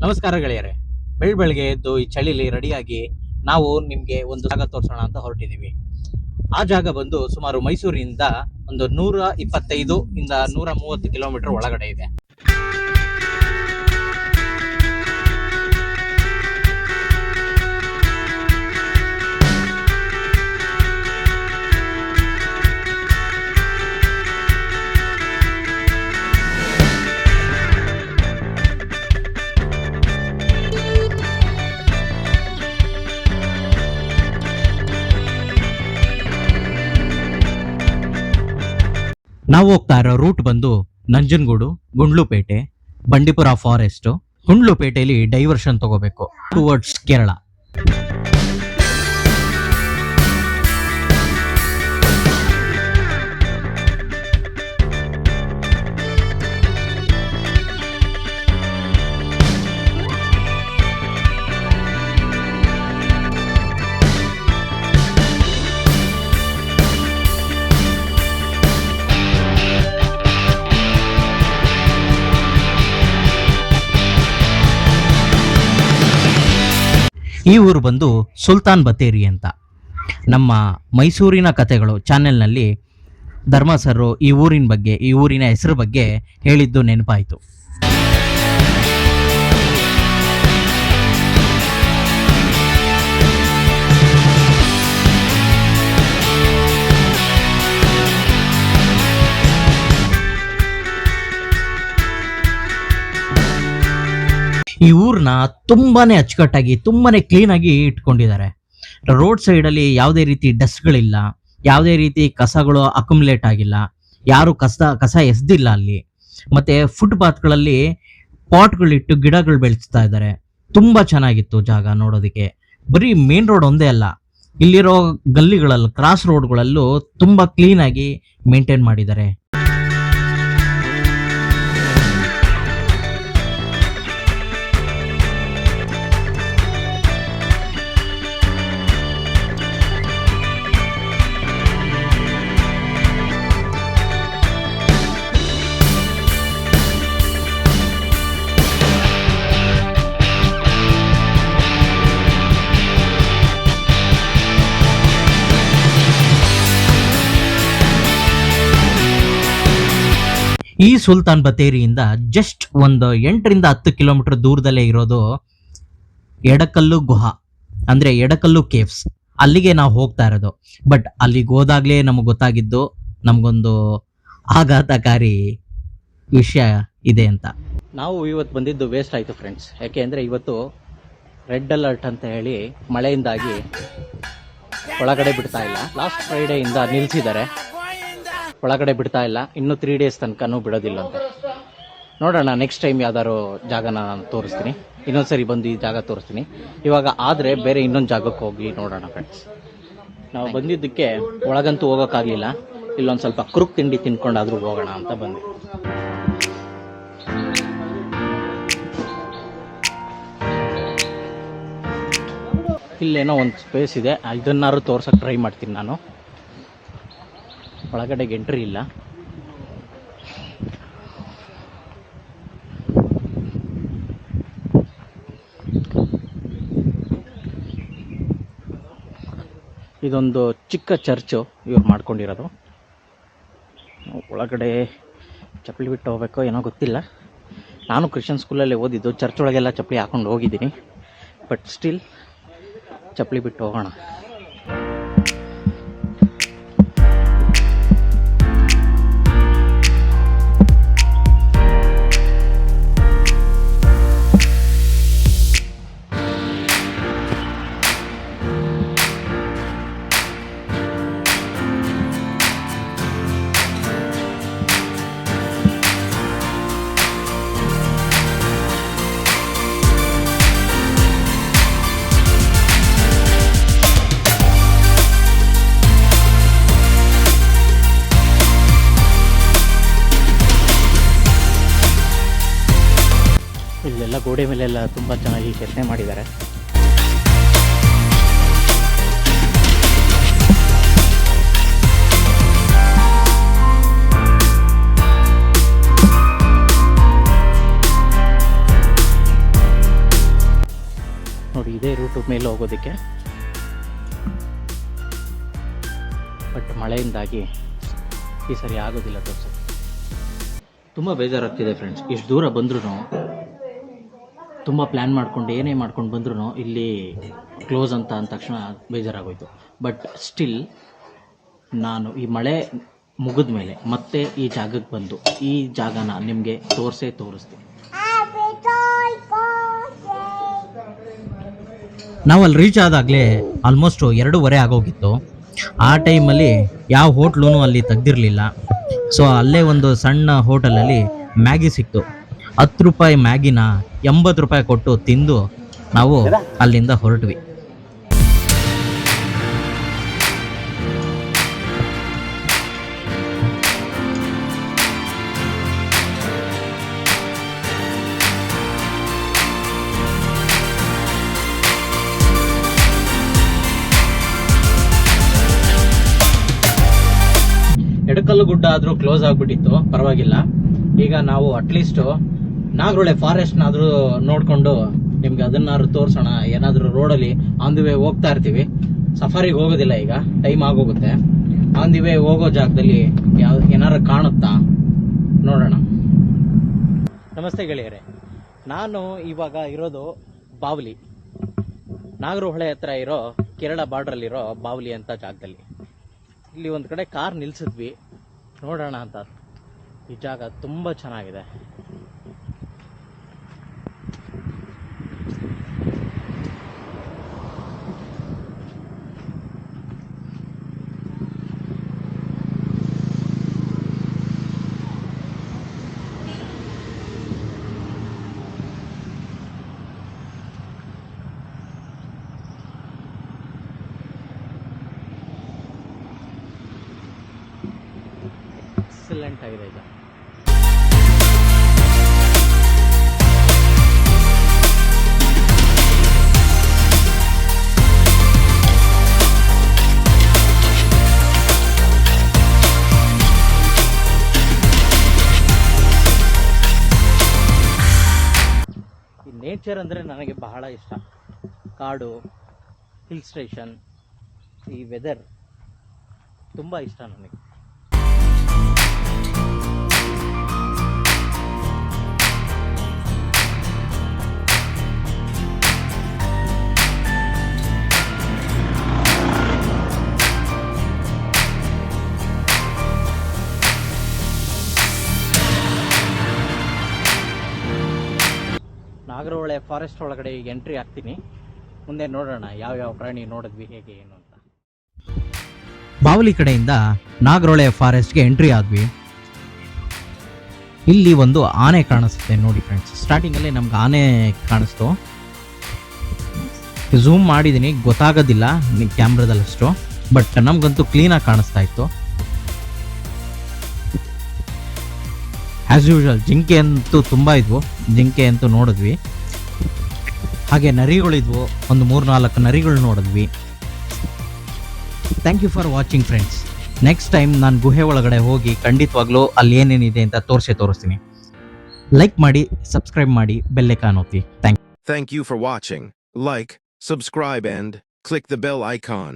ನಮಸ್ಕಾರ ಗೆಳೆಯರೆ. ಬೆಳಗ್ಗೆ ಎದ್ದು ಈ ಚಳಿಲಿ ರೆಡಿಯಾಗಿ ನಾವು ನಿಮ್ಗೆ ಒಂದು ಜಾಗ ತೋರಿಸೋಣ ಅಂತ ಹೊರಟಿದೀವಿ. ಆ ಜಾಗ ಬಂದು ಸುಮಾರು ಮೈಸೂರಿನಿಂದ ಒಂದು 125 ಇಂದ 130 ಕಿಲೋಮೀಟರ್ ಒಳಗಡೆ ಇದೆ. ನಾವು ಹೋಗ್ತಾ ಇರೋ ರೂಟ್ ಬಂದು ನಂಜನಗೂಡು, ಗುಂಡ್ಲುಪೇಟೆ, ಬಂಡೀಪುರ ಫಾರೆಸ್ಟ್, ಗುಂಡ್ಲುಪೇಟೆಯಲ್ಲಿ ಡೈವರ್ಷನ್ ತಗೋಬೇಕು ಟುವರ್ಡ್ಸ್ ಕೇರಳ. ಈ ಊರು ಬಂದು ಸುಲ್ತಾನ್ ಬತ್ತೇರಿ ಅಂತ. ನಮ್ಮ ಮೈಸೂರಿನ ಕಥೆಗಳು ಚಾನೆಲ್ನಲ್ಲಿ ಧರ್ಮ ಸರ್ ಈ ಊರಿನ ಬಗ್ಗೆ, ಈ ಊರಿನ ಹೆಸರು ಬಗ್ಗೆ ಹೇಳಿದ್ದು ನೆನಪಾಯಿತು. ಈ ಊರ್ನ ತುಂಬಾನೇ ಅಚ್ಚುಕಟ್ಟಾಗಿ, ತುಂಬಾನೇ ಕ್ಲೀನ್ ಆಗಿ ಇಟ್ಕೊಂಡಿದ್ದಾರೆ. ರೋಡ್ ಸೈಡ್ ಅಲ್ಲಿ ಯಾವುದೇ ರೀತಿ ಡಸ್ಟ್ಗಳಿಲ್ಲ, ಯಾವುದೇ ರೀತಿ ಕಸಗಳು ಅಕ್ಯುಮುಲೇಟ್ ಆಗಿಲ್ಲ, ಯಾರು ಕಸ ಎಸ್ದಿಲ್ಲ ಅಲ್ಲಿ. ಮತ್ತೆ ಫುಟ್ಪಾತ್ಗಳಲ್ಲಿ ಪಾಟ್ಗಳಿಟ್ಟು ಗಿಡಗಳು ಬೆಳೆಸ್ತಾ ಇದ್ದಾರೆ. ತುಂಬಾ ಚೆನ್ನಾಗಿತ್ತು ಜಾಗ ನೋಡೋದಕ್ಕೆ. ಬರೀ ಮೇನ್ ರೋಡ್ ಒಂದೇ ಅಲ್ಲ, ಇಲ್ಲಿರೋ ಗಲ್ಲಿಗಳಲ್ಲಿ, ಕ್ರಾಸ್ ರೋಡ್ಗಳಲ್ಲೂ ತುಂಬಾ ಕ್ಲೀನ್ ಆಗಿ ಮೇಂಟೈನ್ ಮಾಡಿದ್ದಾರೆ. ಈ ಸುಲ್ತಾನ್ ಬತ್ತೇರಿಯಿಂದ ಜಸ್ಟ್ ಒಂದು 8 ರಿಂದ 10 ಕಿಲೋಮೀಟರ್ ದೂರದಲ್ಲೇ ಇರೋದು ಎಡಕಲ್ಲು ಗುಹಾ, ಅಂದ್ರೆ ಎಡಕಲ್ಲು ಕೇವ್ಸ್. ಅಲ್ಲಿಗೆ ನಾವು ಹೋಗ್ತಾ ಇರೋದು. ಬಟ್ ಅಲ್ಲಿಗೆ ಹೋದಾಗ್ಲೇ ನಮಗೆ ಗೊತ್ತಾಗಿದ್ದು ನಮಗೊಂದು ಆಘಾತಕಾರಿ ವಿಷಯ ಇದೆ ಅಂತ. ನಾವು ಇವತ್ತು ಬಂದಿದ್ದು ವೇಸ್ಟ್ ಆಯ್ತು ಫ್ರೆಂಡ್ಸ್. ಯಾಕೆ ಅಂದ್ರೆ ಇವತ್ತು ರೆಡ್ ಅಲರ್ಟ್ ಅಂತ ಹೇಳಿ ಮಳೆಯಿಂದಾಗಿ ಒಳಗಡೆ ಬಿಡ್ತಾ ಇಲ್ಲ. ಲಾಸ್ಟ್ ಫ್ರೈಡೇ ಇಂದ ನಿಲ್ಸಿದ್ದಾರೆ, ಒಳಗಡೆ ಬಿಡ್ತಾ ಇಲ್ಲ. ಇನ್ನು 3 days ತನಕನೂ ಬಿಡೋದಿಲ್ಲ ಅಂತ. ನೋಡೋಣ, ನೆಕ್ಸ್ಟ್ ಟೈಮ್ ಯಾವ್ದಾದ್ರು ಜಾಗನ ನಾನು ತೋರಿಸ್ತೀನಿ. ಇನ್ನೊಂದ್ಸರಿ ಬಂದು ಈ ಜಾಗ ತೋರಿಸ್ತೀನಿ. ಇವಾಗ ಆದರೆ ಬೇರೆ ಇನ್ನೊಂದು ಜಾಗಕ್ಕೆ ಹೋಗಿ ನೋಡೋಣ ಫ್ರೆಂಡ್ಸ್. ನಾವು ಬಂದಿದ್ದಕ್ಕೆ ಒಳಗಂತೂ ಹೋಗೋಕ್ಕಾಗಲಿಲ್ಲ. ಇಲ್ಲೊಂದು ಸ್ವಲ್ಪ ಕುರುಕ್ ತಿಂಡಿ ತಿನ್ಕೊಂಡಾದ್ರೂ ಹೋಗೋಣ ಅಂತ ಬಂದೆ. ಇಲ್ಲೇನೋ ಒಂದು ಸ್ಪೇಸ್ ಇದೆ, ಇದನ್ನಾರು ತೋರ್ಸಕ್ಕೆ ಟ್ರೈ ಮಾಡ್ತೀನಿ ನಾನು. ಒಳಗಡೆಗೆ ಎಂಟ್ರಿ ಇಲ್ಲ. ಇದೊಂದು ಚಿಕ್ಕ ಚರ್ಚು ಇವ್ರು ಮಾಡ್ಕೊಂಡಿರೋದು. ಒಳಗಡೆ ಚಪ್ಪಲಿ ಬಿಟ್ಟು ಹೋಗ್ಬೇಕೋ ಏನೋ ಗೊತ್ತಿಲ್ಲ. ನಾನು ಕ್ರಿಶ್ಚಿಯನ್ ಸ್ಕೂಲಲ್ಲಿ ಓದಿದ್ದು, ಚರ್ಚ್ ಒಳಗೆಲ್ಲ ಚಪ್ಪಲಿ ಹಾಕೊಂಡು ಹೋಗಿದ್ದೀನಿ. ಬಟ್ ಸ್ಟಿಲ್ ಚಪ್ಪಲಿ ಬಿಟ್ಟು ಹೋಗೋಣ. ಇಲ್ಲೆಲ್ಲ ಗೋಡೆ ಮೇಲೆಲ್ಲ ತುಂಬ ಚೆನ್ನಾಗಿ ಕೆತ್ತನೆ ಮಾಡಿದ್ದಾರೆ. ನೋಡಿ ಇದೇ ರೂಟ್ ಮೇಲೆ ಹೋಗೋದಕ್ಕೆ, ಬಟ್ ಮಳೆಯಿಂದಾಗಿ ಈ ಸರಿ ಆಗೋದಿಲ್ಲ ತೋರಿಸೋದು. ತುಂಬ ಬೇಜಾರಾಗ್ತಿದೆ ಫ್ರೆಂಡ್ಸ್. ಇಷ್ಟು ದೂರ ಬಂದ್ರೂ, ತುಂಬ ಪ್ಲ್ಯಾನ್ ಮಾಡ್ಕೊಂಡು ಏನೇ ಮಾಡ್ಕೊಂಡು ಬಂದ್ರೂ ಇಲ್ಲಿ ಕ್ಲೋಸ್ ಅಂತ ಅಂದ ತಕ್ಷಣ ಬೇಜಾರಾಗೋಯ್ತು. ಬಟ್ ಸ್ಟಿಲ್ ನಾನು ಈ ಮಳೆ ಮುಗಿದ ಮೇಲೆ ಮತ್ತೆ ಈ ಜಾಗಕ್ಕೆ ಬಂದು ಈ ಜಾಗನ ನಿಮಗೆ ತೋರಿಸ್ತೀನಿ. ನಾವು ಅಲ್ಲಿ ರೀಚ್ ಆದಾಗಲೇ ಆಲ್ಮೋಸ್ಟ್ 2:30 ಆಗೋಗಿತ್ತು. ಆ ಟೈಮಲ್ಲಿ ಯಾವ ಹೋಟ್ಲೂ ಅಲ್ಲಿ ತೆಗ್ದಿರಲಿಲ್ಲ. ಸೊ ಅಲ್ಲೇ ಒಂದು ಸಣ್ಣ ಹೋಟೆಲಲ್ಲಿ ಮ್ಯಾಗಿ ಸಿಕ್ತು. 10 ರೂಪಾಯಿ ಮ್ಯಾಗಿನ 80 ರೂಪಾಯಿ ಕೊಟ್ಟು ತಿಂದು ನಾವು ಅಲ್ಲಿಂದ ಹೊರಟ್ವಿ. ಎಡಕಲ್ಲು ಗುಡ್ಡ ಆದರೂ ಕ್ಲೋಸ್ ಆಗಿಬಿಟ್ಟಿತ್ತು, ಪರವಾಗಿಲ್ಲ. ಈಗ ನಾವು ಅಟ್ಲೀಸ್ಟ್ ನಾಗರಹೊಳೆ ಫಾರೆಸ್ಟ್ನಾದರೂ ನೋಡಿಕೊಂಡು ನಿಮ್ಗೆ ಅದನ್ನಾದ್ರು ತೋರಿಸೋಣ. ಏನಾದರೂ ರೋಡಲ್ಲಿ ಆನ್ ದಿ ವೇ ಹೋಗ್ತಾ ಇರ್ತೀವಿ, ಸಫಾರಿಗೆ ಹೋಗೋದಿಲ್ಲ, ಈಗ ಟೈಮ್ ಆಗೋಗುತ್ತೆ. ಆನ್ ದಿ ವೇ ಹೋಗೋ ಜಾಗದಲ್ಲಿ ಏನಾರು ಕಾಣುತ್ತಾ ನೋಡೋಣ. ನಮಸ್ತೆ ಗೆಳೆಯರೆ, ನಾನು ಇವಾಗ ಇರೋದು ಬಾವಲಿ, ನಾಗರಹೊಳೆ ಹತ್ರ ಇರೋ ಕೇರಳ ಬಾರ್ಡ್ರಲ್ಲಿರೋ ಬಾವಲಿ ಅಂತ ಜಾಗದಲ್ಲಿ. ಇಲ್ಲಿ ಒಂದು ಕಡೆ ಕಾರ್ ನಿಲ್ಸಿದ್ವಿ, ನೋಡೋಣ ಅಂತ. ಈ ಜಾಗ ತುಂಬ ಚೆನ್ನಾಗಿದೆ. ಎಕ್ಸಲೆಂಟ್ ಆಗಿದೆ ಈಗ. ಈ ನೇಚರ್ ಅಂದರೆ ನನಗೆ ಬಹಳ ಇಷ್ಟ. ಕಾಡು, ಹಿಲ್ ಸ್ಟೇಷನ್, ಈ ವೆದರ್ ತುಂಬ ಇಷ್ಟ ನನಗೆ. ನಾಗರಹೊಳೆ ಫಾರೆಸ್ಟ್ ಒಳಗಡೆ ಈಗ ಎಂಟ್ರಿ ಆಗ್ತೀನಿ. ಮುಂದೆ ನೋಡೋಣ ಯಾವ್ಯಾವ ಪ್ರಾಣಿ ನೋಡಿದ್ವಿ, ಹೇಗೆ ಏನು ಅಂತ. ಬಾವಲಿ ಕಡೆಯಿಂದ ನಾಗರಹೊಳೆ ಫಾರೆಸ್ಟ್ಗೆ ಎಂಟ್ರಿ ಆದ್ವಿ. ಇಲ್ಲಿ ಒಂದು ಆನೆ ಕಾಣಿಸುತ್ತೆ ನೋಡಿ ಫ್ರೆಂಡ್ಸ್. ಸ್ಟಾರ್ಟಿಂಗಲ್ಲಿ ನಮ್ಗೆ ಆನೆ ಕಾಣಿಸ್ತು, ಝೂಮ್ ಮಾಡಿದ್ದೀನಿ, ಗೊತ್ತಾಗೋದಿಲ್ಲ ಕ್ಯಾಮ್ರಾದಲ್ಲಷ್ಟು, ಬಟ್ ನಮ್ಗಂತೂ ಕ್ಲೀನಾಗಿ ಕಾಣಿಸ್ತಾ ಇತ್ತು. ಆ್ಯಸ್ ಯೂಶುವಲ್ ಜಿಂಕೆ ಅಂತೂ ತುಂಬ ಇದ್ವು, ಜಿಂಕೆ ಅಂತೂ ನೋಡಿದ್ವಿ. ಹಾಗೆ ನರಿಗಳಿದ್ವು, ಒಂದು 3-4 ನರಿಗಳು ನೋಡಿದ್ವಿ. Thank you for watching friends. Next time ನಾನು ಗುಹೆ ಒಳಗಡೆ ಹೋಗಿ ಖಂಡಿತವಾಗ್ಲೂ ಅಲ್ಲಿ ಏನೇನಿದೆ ಅಂತ ತೋರಿಸ್ತೀನಿ. ಲೈಕ್ ಮಾಡಿ, ಸಬ್ಸ್ಕ್ರೈಬ್ ಮಾಡಿ, ಬೆಲ್ ಐಕಾನ್ ಒತ್ತಿ. Thank you for watching. Like, subscribe and click the bell icon.